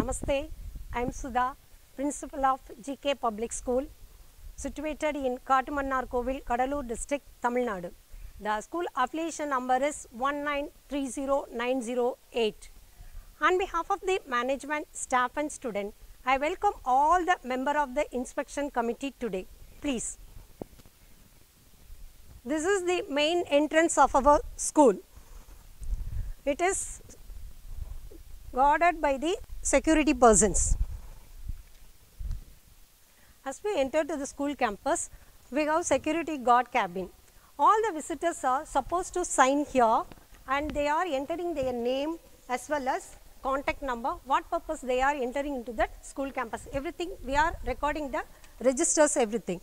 Namaste, I am Sudha, Principal of GK Public School, situated in Katumannar-Kovil, Kadalur district, Tamil Nadu. The school affiliation number is 1930908. On behalf of the management, staff and student, I welcome all the members of the inspection committee today. Please. This is the main entrance of our school. It is guarded by the security persons. As we enter to the school campus, we have security guard cabin. All the visitors are supposed to sign here and they are entering their name as well as contact number, what purpose they are entering into that school campus. Everything we are recording the registers, everything.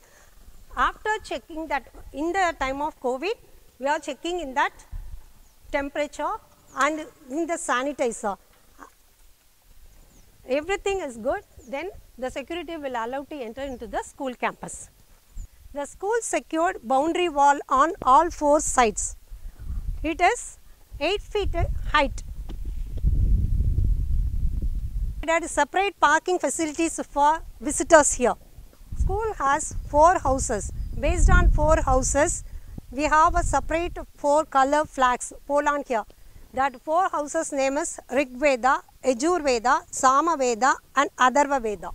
After checking that in the time of COVID, we are checking in that temperature and in the sanitizer. Everything is good, then the security will allow to enter into the school campus. The school secured boundary wall on all four sides. It is 8 feet height. There are separate parking facilities for visitors here. School has 4 houses. Based on 4 houses, we have a separate 4 color flags pole on here. That 4 houses name is Rig Veda, Yajur Veda, Sama Veda and Atharva Veda.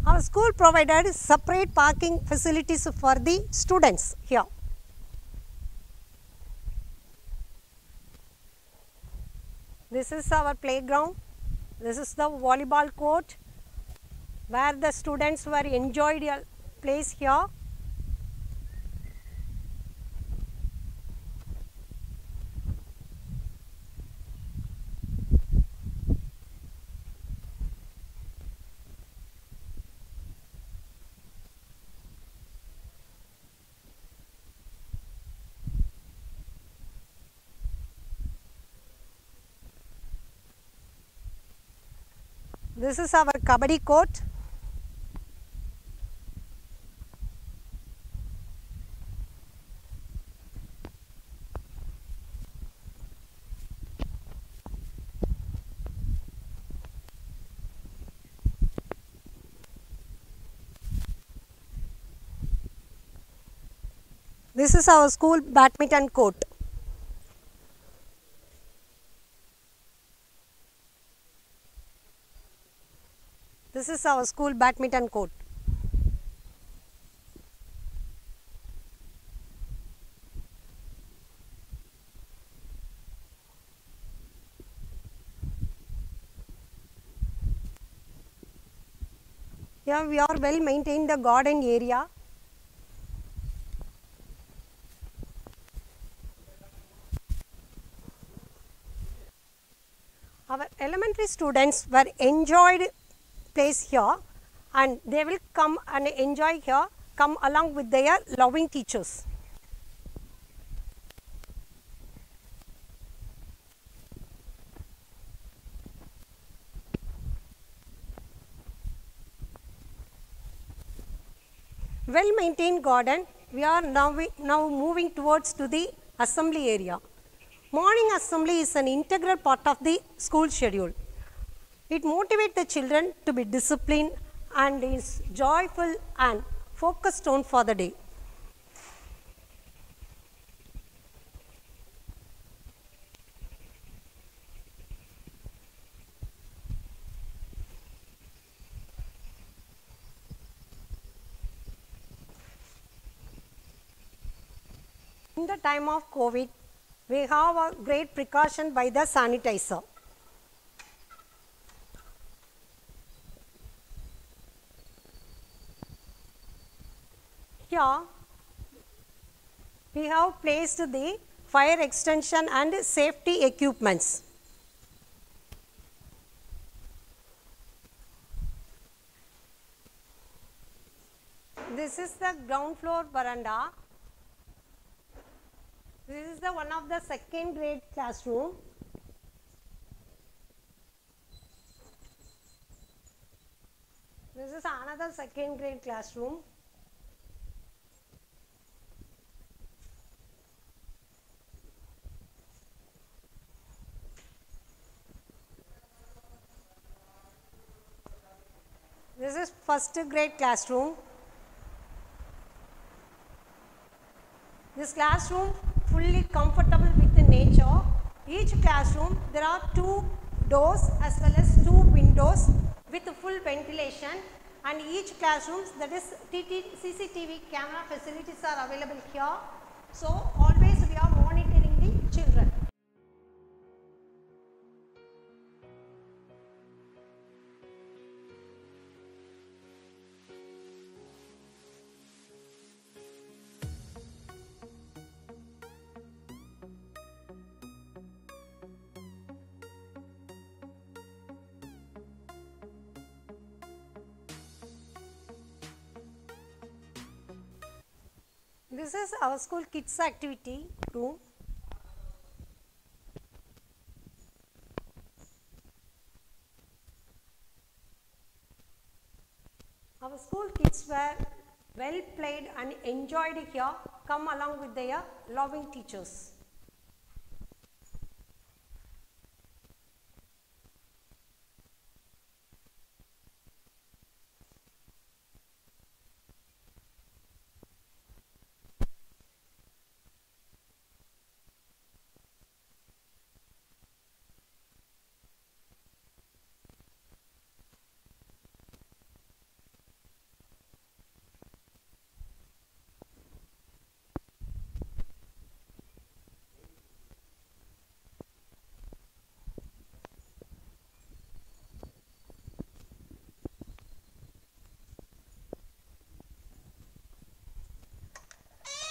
Our school provided separate parking facilities for the students here. This is our playground. This is the volleyball court where the students were enjoyed a place here. This is our kabaddi court. This is our school badminton court. This is our school badminton court. Here we are well maintained the garden area. Our elementary students were enjoyed place here and they will come and enjoy here, come along with their loving teachers. Well maintained garden. We are now moving towards to the assembly area. Morning assembly is an integral part of the school schedule. It motivates the children to be disciplined and is joyful and focused on for the day. In the time of COVID, we have a great precaution by the sanitizer. Here, we have placed the fire extension and safety equipments. This is the ground floor veranda. This is the one of the second grade classroom. This is another second grade classroom. This is first grade classroom. This classroom fully comfortable with the nature. Each classroom there are 2 doors as well as 2 windows with full ventilation, and each classroom, that is CCTV camera facilities are available here. So always we are monitoring the children. This is our school kids activity room. Our school kids were well played and enjoyed here, come along with their loving teachers.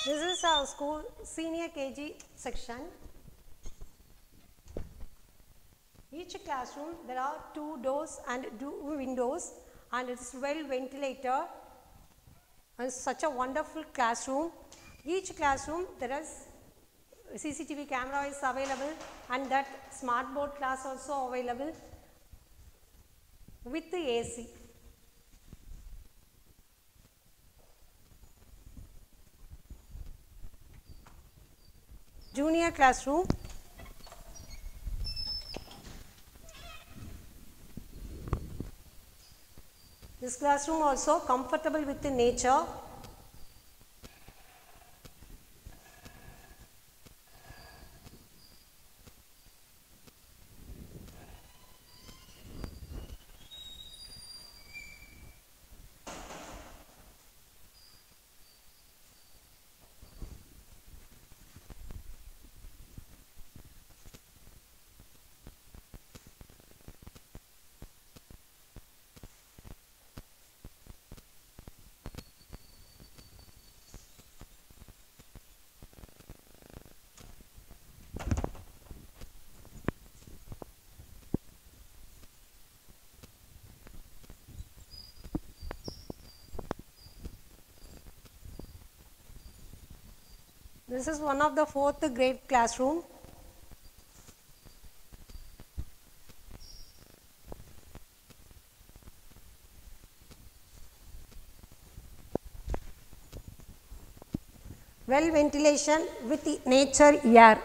This is our school senior KG section. Each classroom there are 2 doors and 2 windows, and it is well ventilated, and such a wonderful classroom. Each classroom there is CCTV camera is available, and that smart board class also available with the AC. Junior classroom. This classroom also comfortable with the nature. This is one of the 4th grade classroom. Well ventilation with the nature air.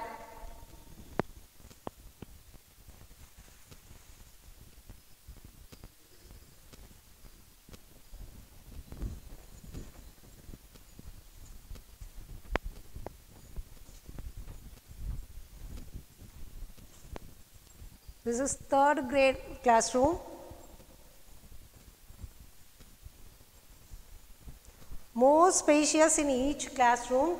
This is 3rd grade classroom. More spacious in each classroom.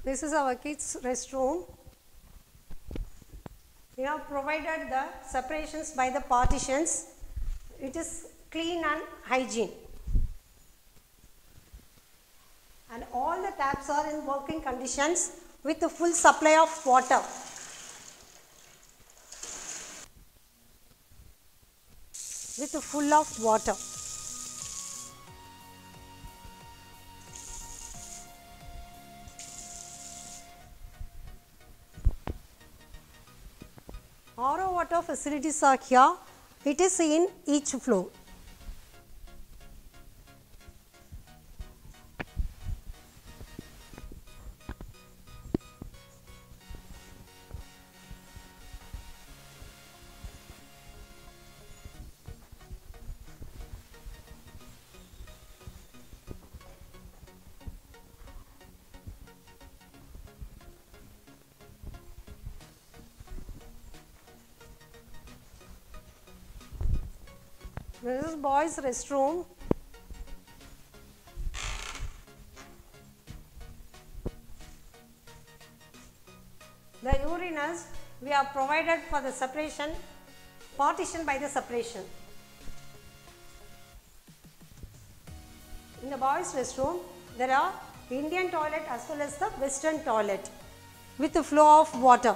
This is our kids' restroom. We have provided the separations by the partitions. It is clean and hygiene. And all the taps are in working conditions with a full supply of water. With a full of water. RO water facilities are here. It is in each floor. This is boys' restroom. The urinals we have provided for the separation, partition by the separation. In the boys' restroom, there are Indian toilet as well as the Western toilet with a flow of water.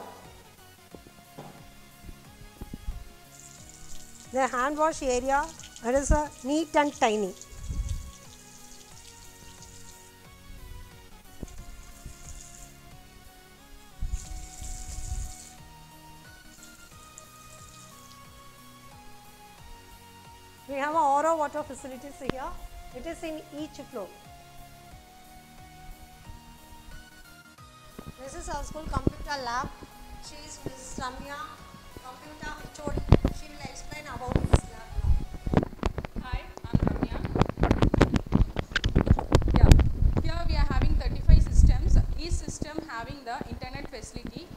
The hand wash area, it is neat and tiny. We have RO water facilities here. It is in each floor. This is our school computer lab. She is Ms. Ramya, computer HOD. She will explain about this lab now. Hi, I'm Ramya. Here we are having 35 systems, each system having the internet facility,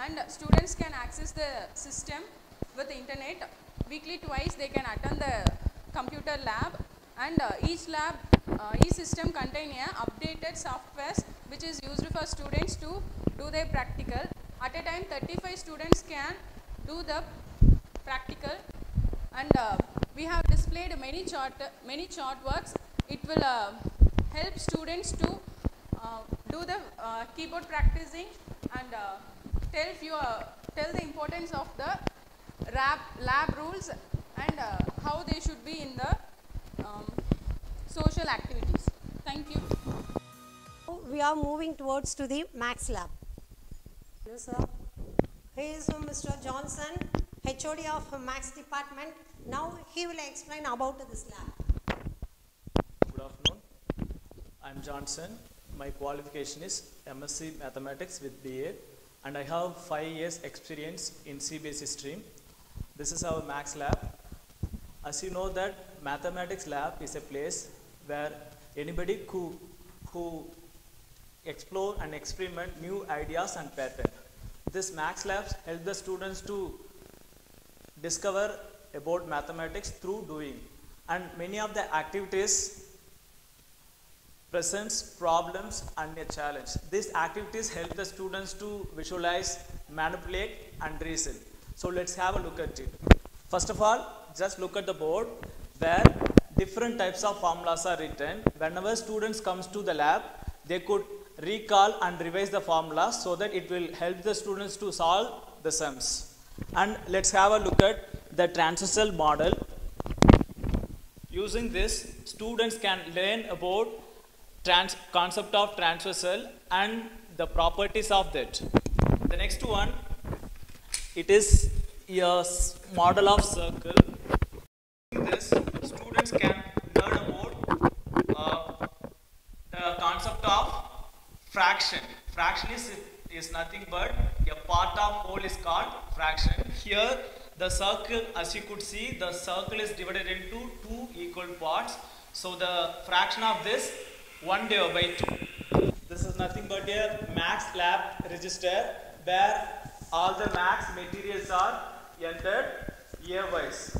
and students can access the system with the internet. Weekly twice they can attend the computer lab, and each system contain a updated softwares which is used for students to do their practical. At a time 35 students can do the practical, and we have displayed many chart works. It will help students to do the keyboard practicing, and tell the importance of the lab rules, and how they should be in the social activities. Thank you. We are moving towards to the Max lab. Yes, sir. He is Mr. Johnson, HOD of Max department. Now he will explain about this lab. Good afternoon. I am Johnson. My qualification is MSc Mathematics with BA, and I have 5 years experience in CBSE stream. This is our Max lab. As you know that Mathematics lab is a place where anybody who explore and experiment new ideas and pattern. This Max labs help the students to discover about mathematics through doing, and many of the activities presents problems and a challenge. These activities help the students to visualize, manipulate and reason. So let's have a look at it. First of all, just look at the board where different types of formulas are written. Whenever students comes to the lab, they could recall and revise the formula so that it will help the students to solve the sums. And let's have a look at the transversal model. Using this, students can learn about concept of transversal and the properties of that. The next one, it is a model of circle. Using this, students can learn about the concept of fraction. Fraction is nothing but a part of whole is called fraction. Here the circle, as you could see, the circle is divided into 2 equal parts. So the fraction of this 1 divided by 2. This is nothing but a Max lab register where all the Max materials are entered year-wise.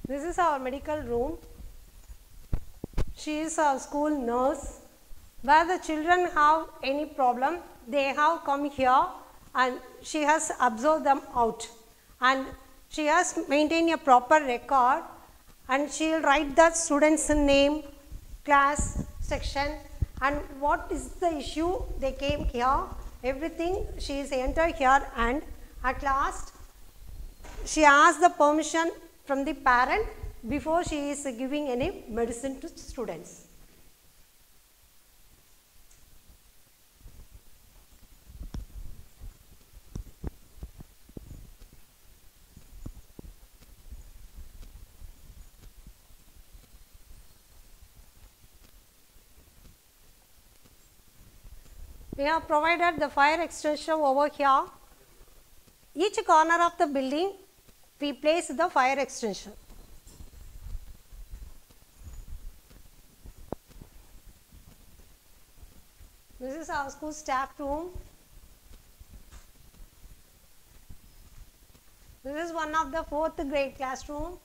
This is our medical room. She is a school nurse. Where the children have any problem, they have come here and she has observed them out, and she has maintained a proper record, and she will write the student's name, class, section, and what is the issue they came here, everything she is entered here, and at last she asked the permission from the parent before she is giving any medicine to students. We have provided the fire extinguisher over here. Each corner of the building, we place the fire extinguisher. This is our school staff room. This is one of the 4th grade classroom.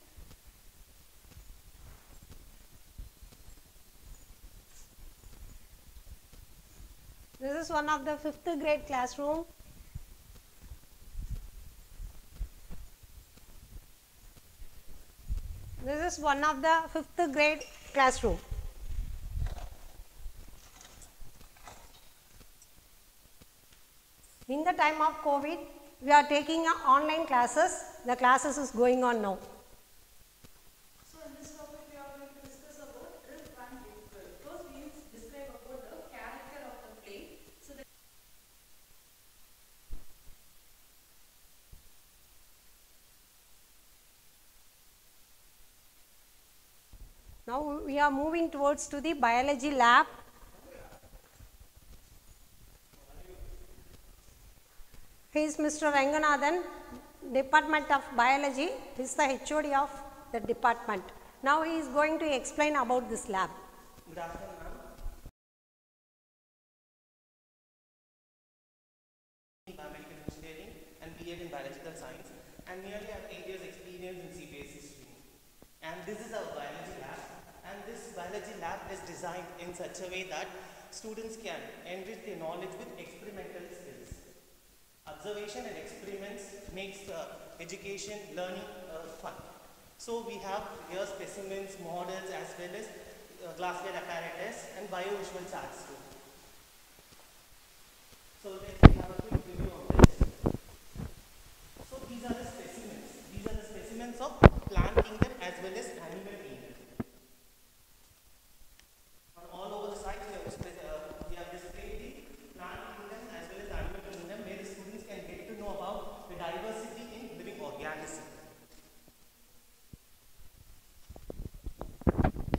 This is one of the 5th grade classroom. This is one of the 5th grade classroom. In the time of COVID, we are taking online classes. The classes is going on now. So in this topic we are going to discuss about drift and ripple. First we will describe about the character of the play. So the Now we are moving towards to the biology lab. He is Mr. Ranganathan, Department of Biology. He is the HOD of the department. Now he is going to explain about this lab. Good afternoon, ma'am. Biomedical engineering and B.Ed in biological science, and nearly have 8 years experience in CBSE stream. And this is our biology lab, and this biology lab is designed in such a way that students can enrich their knowledge with experimental skills. Observation and experiments makes education, learning fun. So we have here specimens, models, as well as glassware apparatus and biovisual charts too. So let's have a quick review of this. So these are the specimens. These are the specimens of plant kingdom as well as animal kingdom. On all over the site we have displayed the plant kingdom as well as animal kingdom, where the students can get to know about the diversity in living organisms.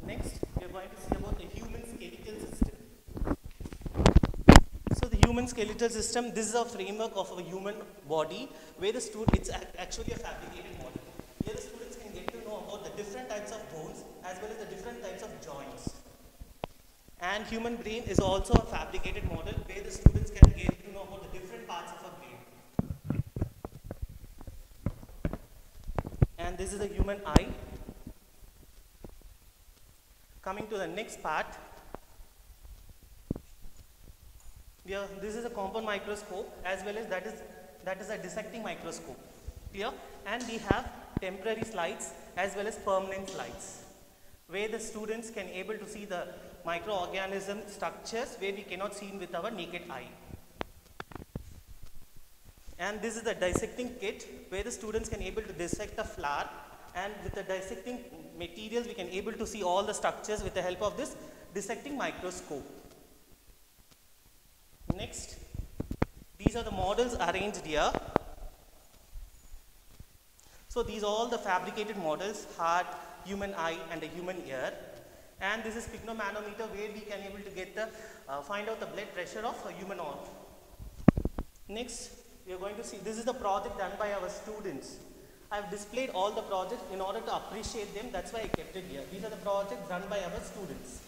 Next, we are going to see about the human skeletal system. So the human skeletal system, this is a framework of a human body where the it's actually a fabricated model. Here the students can get to know about the different types of bones as well as the different types of joints. And human brain is also a fabricated model where the students can get to know about the different parts of a brain. And this is the human eye. Coming to the next part, this is a compound microscope as well as that is a dissecting microscope here, and we have temporary slides as well as permanent slides where the students can able to see the microorganism structures where we cannot see with our naked eye. And this is the dissecting kit where the students can able to dissect a flower, and with the dissecting materials we can able to see all the structures with the help of this dissecting microscope. Next, these are the models arranged here. So these are all the fabricated models: heart, human eye and a human ear. And this is sphygmomanometer where we can able to get the find out the blood pressure of a human arm. Next, we are going to see, this is the project done by our students. I have displayed all the projects in order to appreciate them, that's why I kept it here. These are the projects done by our students.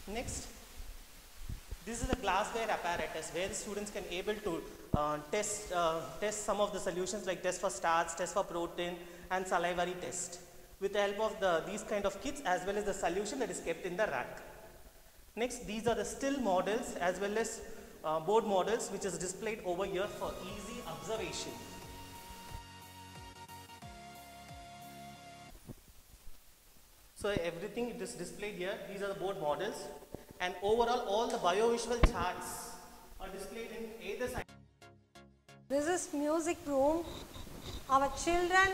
Next, this is a glassware apparatus where the students can able to test some of the solutions, like test for starch, test for protein and salivary test. with the help of these kind of kits as well as the solution that is kept in the rack. Next, these are the still models as well as board models which is displayed over here for easy observation. So everything is displayed here. These are the board models, and overall all the biovisual charts are displayed in either side. This is music room. Our children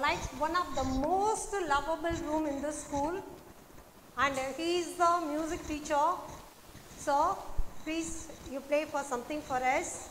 like one of the most lovable room in the school, and he is the music teacher. So please you play for something for us.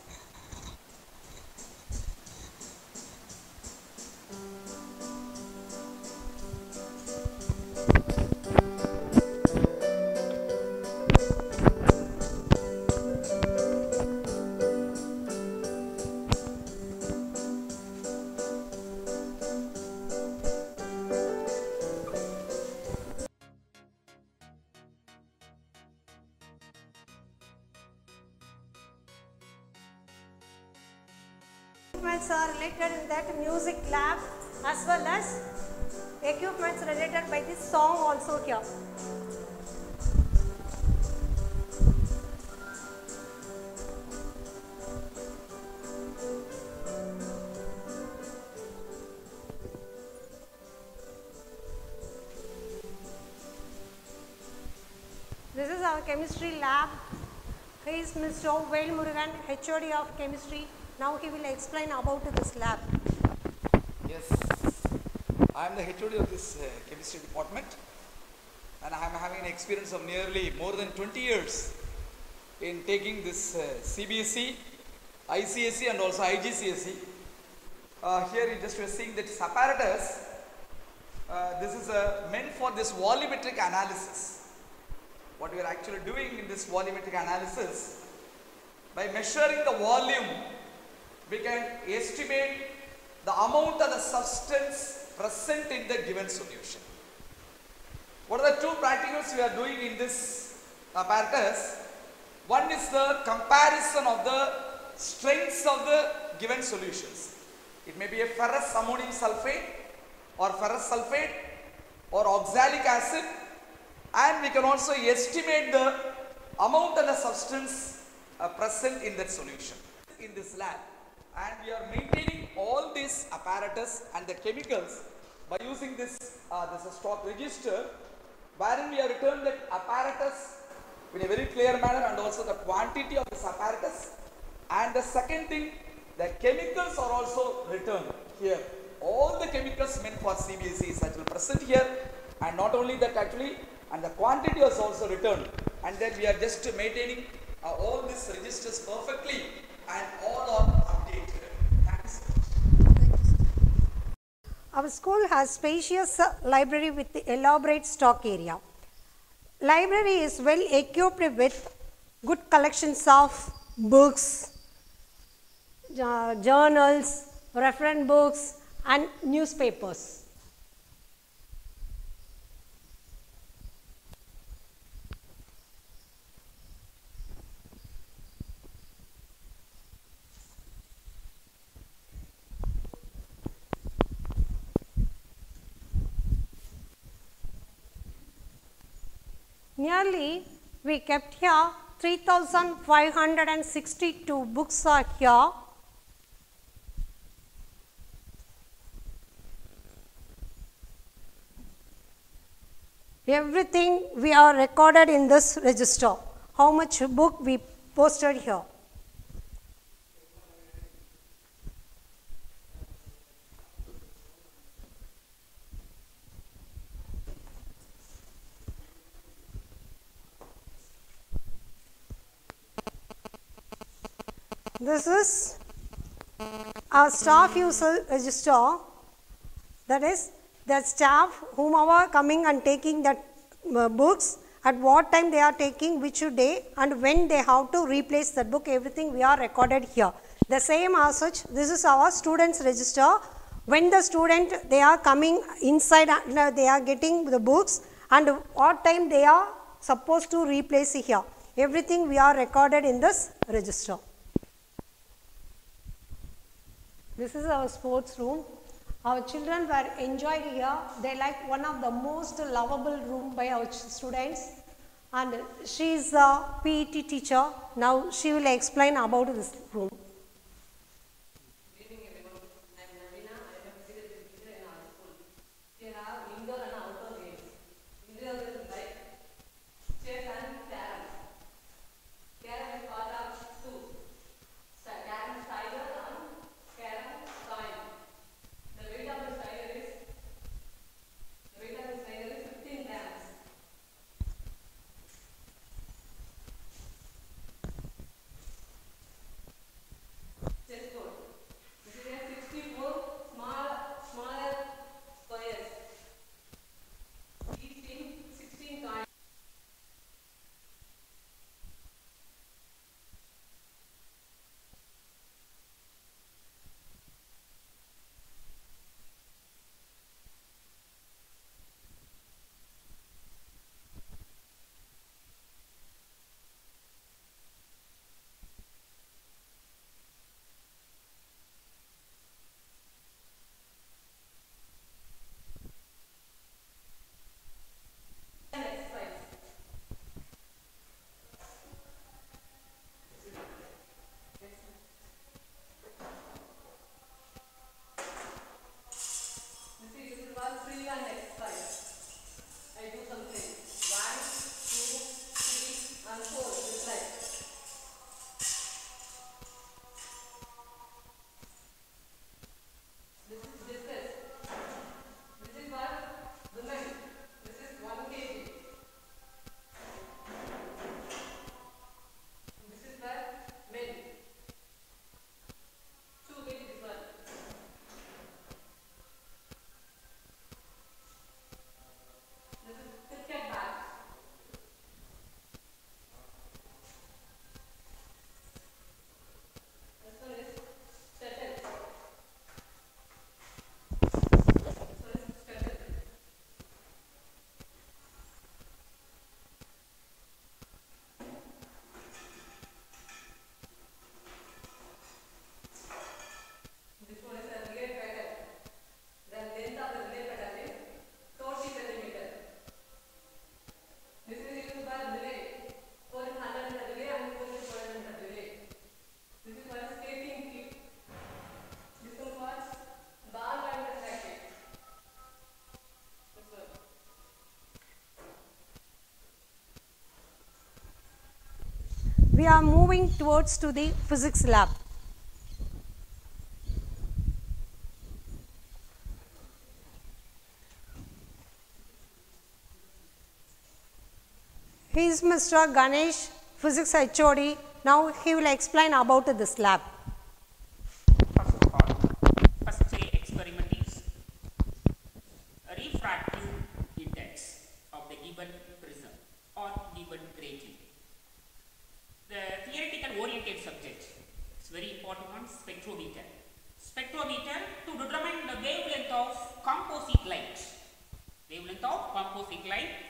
Equipments are related in that music lab as well as equipments related by this song also here. This is our chemistry lab. He is Mr. Vail Murugan, HOD of chemistry. Now he will explain about this lab. Yes, I am the HOD of this chemistry department, and I am having an experience of nearly more than 20 years in taking this CBSE, ICSE and also IGCSE. Here you just were seeing that this apparatus, this is meant for this volumetric analysis. What we are actually doing in this volumetric analysis, by measuring the volume, we can estimate the amount of the substance present in the given solution. What are the two practicals we are doing in this apparatus? One is the comparison of the strengths of the given solutions. It may be a ferrous ammonium sulfate or ferrous sulfate or oxalic acid, and we can also estimate the amount of the substance present in that solution in this lab. And we are maintaining all this apparatus and the chemicals by using this stock register, wherein we have returned that apparatus in a very clear manner and also the quantity of this apparatus. And the second thing, the chemicals are also returned here. All the chemicals meant for CBSE is actually present here, and not only that actually, and the quantity is also returned. And then we are just maintaining all these registers perfectly, and all are updated. Thanks. Our school has spacious library with elaborate stock area. Library is well equipped with good collections of books, journals, reference books and newspapers. Nearly we kept here 3,562 books are here. Everything we are recorded in this register. How much book we posted here. This is our staff user register, that is the staff whomever coming and taking that books, at what time they are taking, which day and when they have to replace that book, everything we are recorded here. The same as such, this is our students register. When the student they are coming inside and they are getting the books and what time they are supposed to replace here. Everything we are recorded in this register. This is our sports room. Our children were enjoyed here. They like one of the most lovable room by our students. And she is a PET teacher. Now she will explain about this room. Good evening everyone. I am Navina. I am a physical teacher in our school. We have indoor and outdoor games. Indoor games like chess and carom. Carom is part of two. Carom tiger and carom coin. The weight of the tiger is 15 grams. Chessboard. This is a 64 smaller squares. Each team 16 coins. This is called free and exercise. I do something. 1, 2, 3, and 4. This like. This is discus. This is for women. This is 1 kg. This is for men. 2 kg this one. This is cricket bat. This one is shuttle. This one is shuttle. This one is a relay pattern. The length of the relay pattern is 40 centimeters. This is used for relay. 400 meter relay and 400 meter relay. This is for skating kick. This one for ball and racket. This one. We are moving towards to the physics lab. He is Mr. Ganesh, physics HOD. Now he will explain about this lab. First of all, first experiment is a refractive index of the given prism or given grating. The theoretical oriented subject is very important one, spectrometer. Spectrometer to determine the wavelength of composite light. Wavelength of composite light.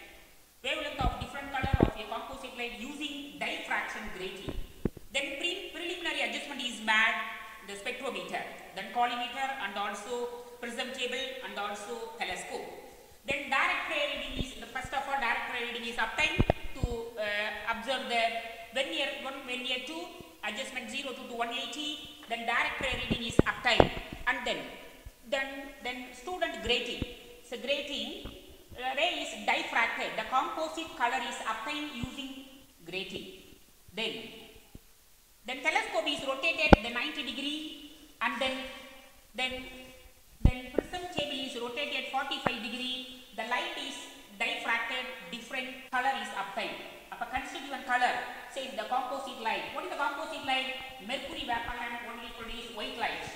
Wavelength of different color of a composite light using diffraction grating. Then preliminary adjustment is made the spectrometer, then collimator and also prism table and also telescope. Then direct ray reading is, the first of all direct ray reading is obtained to observe the Vernier 1, Vernier 2, adjustment 0 to 180, then direct ray reading is obtained and then student grating. So grating, ray is diffracted, the composite color is obtained using grating. Then telescope is rotated the 90 degree and then prism table is rotated 45 degree. The light is diffracted, different color is obtained. Of a constituent color, say the composite light. What is the composite light? Mercury vapor lamp only produce white light.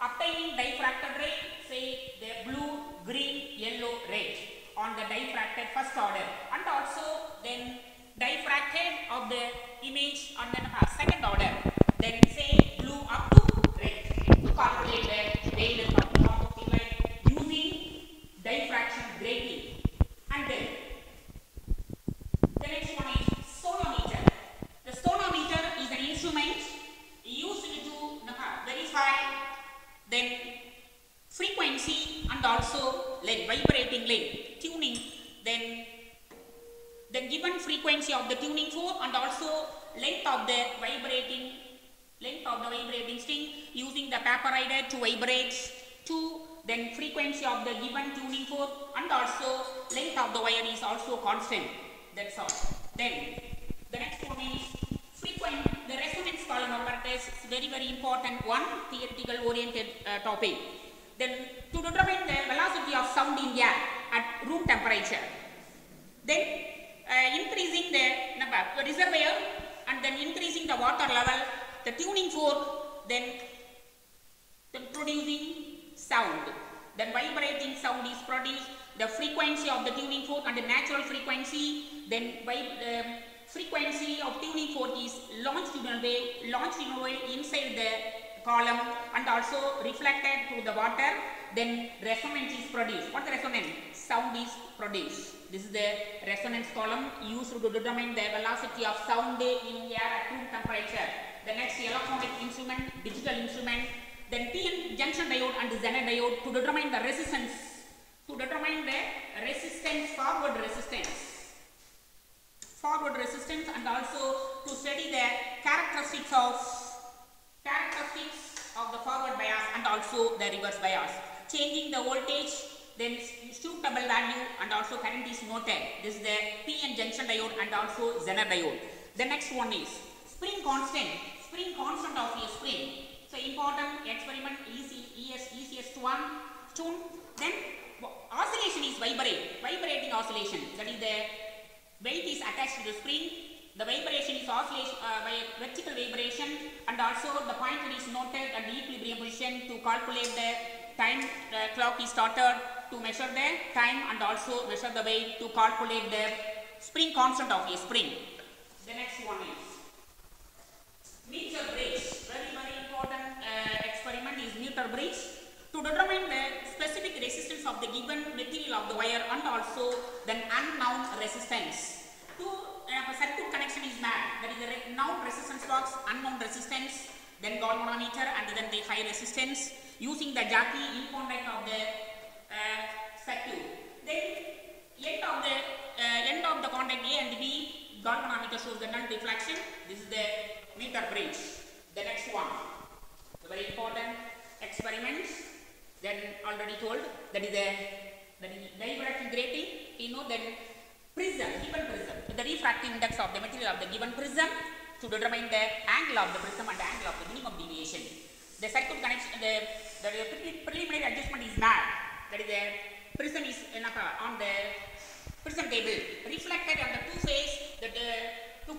Obtaining diffracted ray, say the blue, green, yellow, red on the diffracted first order, and also then diffracted of the image on the second order. Then say blue up to red to calculate the wavelength of the composite light using diffraction grating. And then the next one is sonometer. The sonometer is an instrument used to verify then frequency length, vibrating length, tuning, then the given frequency of the tuning fork and also length of the vibrating string using the paper rider to vibrate, to then frequency of the given tuning fork and also length of the wire is also constant. That's all. Then the next one is the resonance column apparatus is very important one, theoretical oriented topic. Then to determine the velocity of sound in air at room temperature. Then increasing the reservoir and then increasing the water level, the tuning fork, then producing sound. Then vibrating sound is produced, the frequency of the tuning fork and the natural frequency, then frequency of tuning fork is longitudinal wave inside the column and also reflected to the water, then resonance is produced. What is resonance? Sound is produced. This is the resonance column used to determine the velocity of sound in air at room temperature. The next electronic instrument, digital instrument, then PN junction diode and Zener diode to determine the resistance, forward resistance and also to study the characteristics of the forward bias and also the reverse bias. Changing the voltage, then suitable value and also current is noted. This is the PN junction diode and also Zener diode. The next one is spring constant of a spring. So important experiment ECS1 tune. Then oscillation is vibrating oscillation. That is the weight is attached to the spring. The vibration is oscillation by a vertical vibration and also the pointer is noted at the equilibrium position to calculate the time. The clock is started to measure the time and also measure the weight to calculate the spring constant of a spring. The next one is meter bridge. Very important experiment is meter bridge to determine the specific resistance of the given material of the wire and also then unknown resistance. A circuit connection is made. That is the known resistance box, unknown resistance, then galvanometer and then the high resistance using the jockey in contact of the circuit. Then end of the contact A and B, galvanometer shows the null deflection. This is the meter bridge. The next one, the very important experiment. Then already told that is the diffraction grating. You know then given prism, the refractive index of the material of the given prism to determine the angle of the prism and the angle of the minimum deviation. The circuit connection, the preliminary adjustment is made. That is the prism is on the prism table reflected on the two face to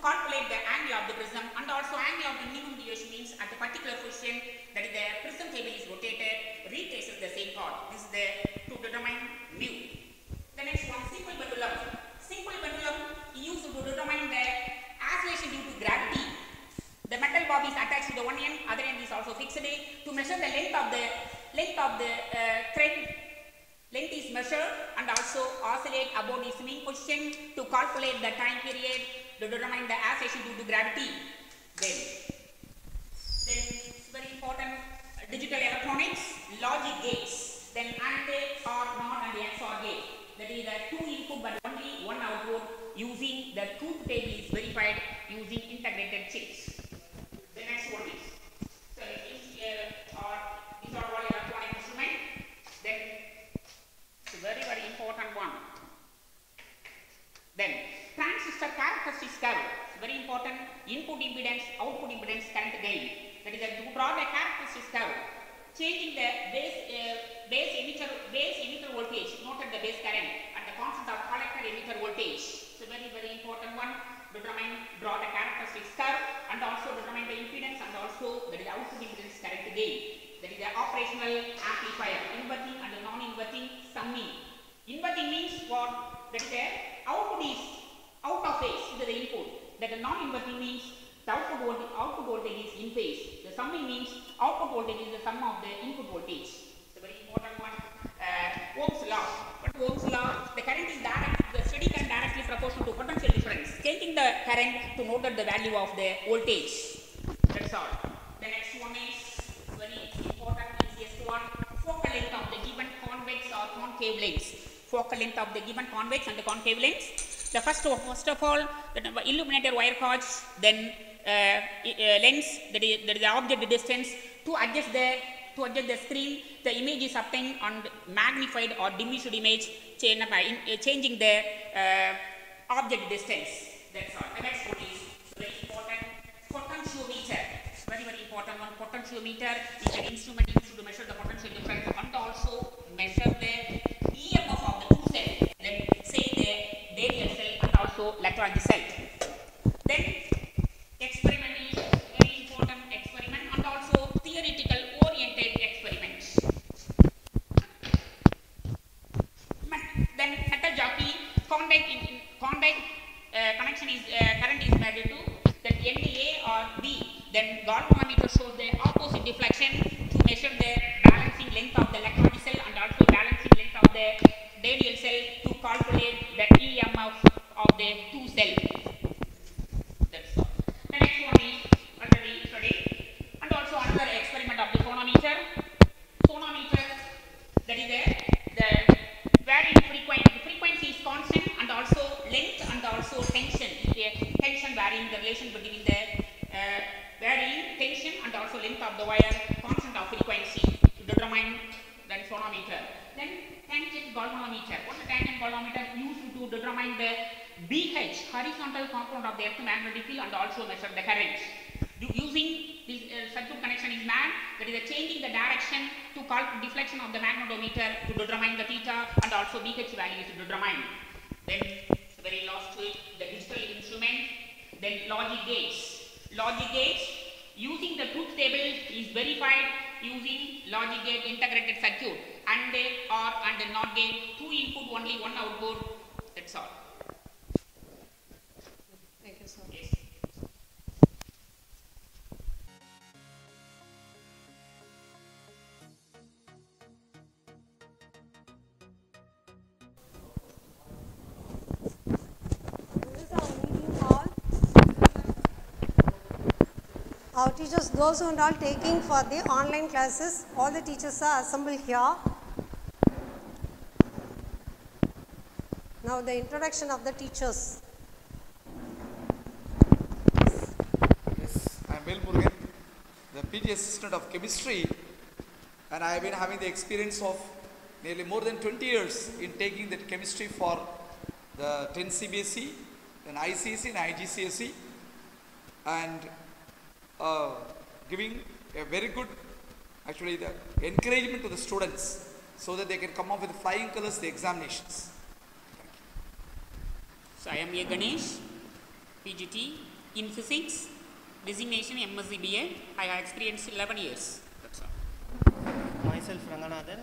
calculate the angle of the prism and also angle of the minimum deviation means at a particular position that is the prism table is rotated, retraces the same path. This is to determine mu. The next one, simple pendulum. Simple pendulum used to determine the oscillation due to gravity. The metal bob is attached to the one end, other end is also fixed. To measure the length of the thread, length is measured and also oscillate about its mean position to calculate the time period to determine the oscillation due to gravity. Then it's very important digital electronics, logic gates, then AND, OR, NOT and XOR gate. That is the 2 input but only 1 output using the truth table is verified using integrated chips. The next one is, so these are all electronic instruments. Then it's a very important one. Then transistor characteristics curve, very important, input impedance, output impedance, current gain. That is to draw the characteristics curve, changing the base emitter voltage, noted the base current and the constant of collector emitter voltage. It's a very important one. Draw the characteristics curve and also determine the impedance and also the output impedance current gain. That is the operational amplifier, inverting and non-inverting summing. Inverting means what? That is the output is out of phase to the input. That the non-inverting means the output voltage is in phase. The summing means output voltage is the sum of the input voltage. It's a very important one. Ohm's law. What is Ohm's law? The current is the steady current directly proportional to potential difference. Changing the current to note the value of the voltage. That's all. The next one is very important, easiest one. focal length of the given convex or concave lens. Focal length of the given convex and the concave lens. The first of all, the illuminated wire gauge, then lens, that is the object distance. To adjust the screen, the image is obtained on magnified or diminished image, changing the object distance. That's all. The next one is very important, potentiometer. Very important one. Potentiometer is an instrument used to measure the potential difference and also measure the EMF of the two cells. Then say the radial cell and also Lagrange cell. Then experiment is very important experiment and also theoretical oriented experiments. Then metal jockey contact connection is current is measured to that NDA or B. Then galvanometer shows the opposite deflection to measure the balancing length of the Lagrange cell and also balancing length of the radial cell to calculate the EMF of the two cells. That's all. The next one is already studied and also another experiment of the sonometer. Sonometer, that is the varying frequency is constant and also length and also tension. Tension varying the relation between the varying tension and also length of the wire, constant of frequency to determine the sonometer. Then tangent galvanometer. What is the tangent galvanometer? Used to determine the BH, horizontal component of the earth magnetic field and also measure the current. Using this circuit connection is MAG, that is changing the direction to deflection of the magnetometer to determine the theta and also BH value is determined. Then very last to it, the digital instrument. Then logic gates. Logic gates, using the truth table is verified using logic gate integrated circuit, AND or and NOT gate, 2 input only 1 output. That's all. Thank you, sir. Yes. This is our meeting hall. Our teachers, those who are all taking for the online classes, all the teachers are assembled here. Now the introduction of the teachers. Yes, I am Vel Murugan, the PG assistant of chemistry, and I have been having the experience of nearly more than 20 years in taking that chemistry for the 10 CBSE, then ICSE and IGCSE, and giving a very good, actually, the encouragement to the students so that they can come up with flying colors the examinations. So I am A. Ganesh, PGT in physics, designation MSc BA. I have experience 11 years. That's all. Myself Ranganathan,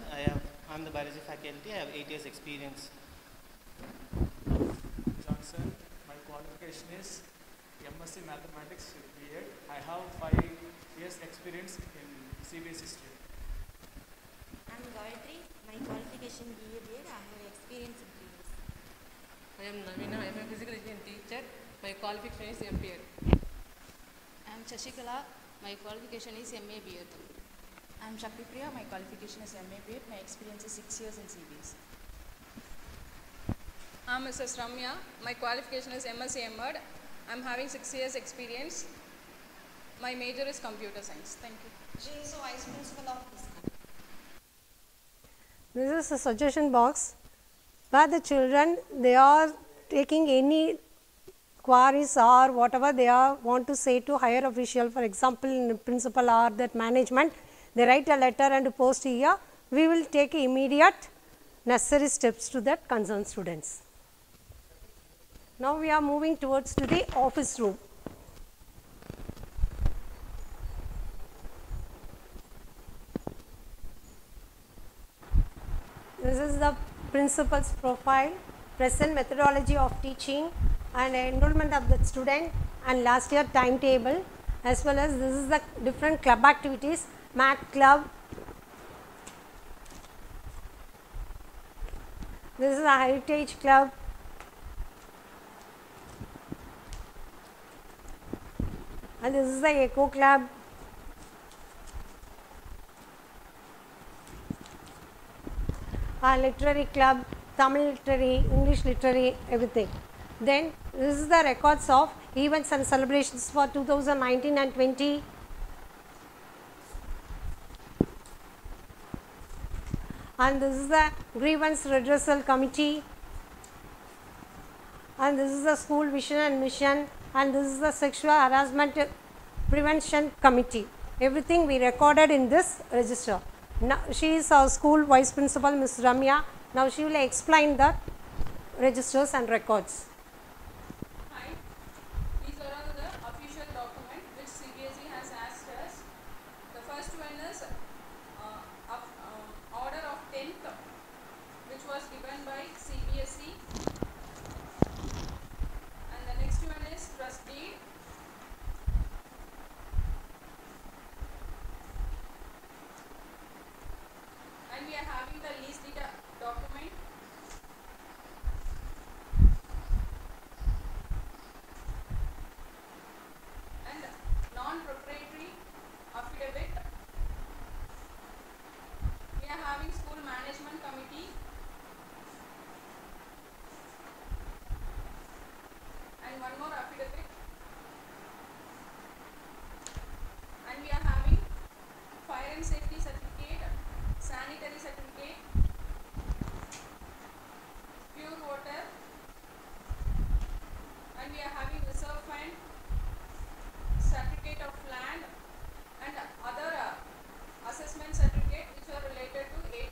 I'm the biology faculty. I have 8 years experience. Johnson, my qualification is MSc Mathematics BA. I have 5 years experience in CBSE stream. I'm Gayatri. My qualification BA BEd. I have experience in 3 years. I am Navina. I am a physical engineering teacher. My qualification is MPL. I am Shashikala. My qualification is MA BEd. I am Shakti Priya. My qualification is MA BEd. My experience is 6 years in CBS. I am Mrs. Ramya. My qualification is MSc MEd. I am having 6 years experience. My major is computer science. Thank you. She is the vice principal of this school. This is a suggestion box where the children, they are taking any queries or whatever they are want to say to higher official, for example, in principal or that management, they write a letter and post here. We will take immediate necessary steps to that concerned students. Now we are moving towards to the office room. This is the principal's profile, present methodology of teaching and enrollment of the student and last year timetable, as well as this is the different club activities, math club. This is a heritage club. And this is the eco club. literary club, Tamil literary, English literary, everything. Then this is the records of events and celebrations for 2019 and 20. And this is the grievance redressal committee, and this is the school vision and mission, and this is the sexual harassment prevention committee. Everything we recorded in this register. Now she is our school vice principal, Ms. Ramya. Now she will explain the registers and records. Hi, these are all the official documents which CBSE has asked us. The first one is order of 10th, which was given by CBSE, and the next one is trust deed, and we are having the lease deed document, and non-proprietary affidavit. We are having school management committee, and one more affidavit, and we are having fire and safety certificate, sanitary certificate, pure water, and we are having reserve fund, certificate of land, and other assessment certificate which are related to 8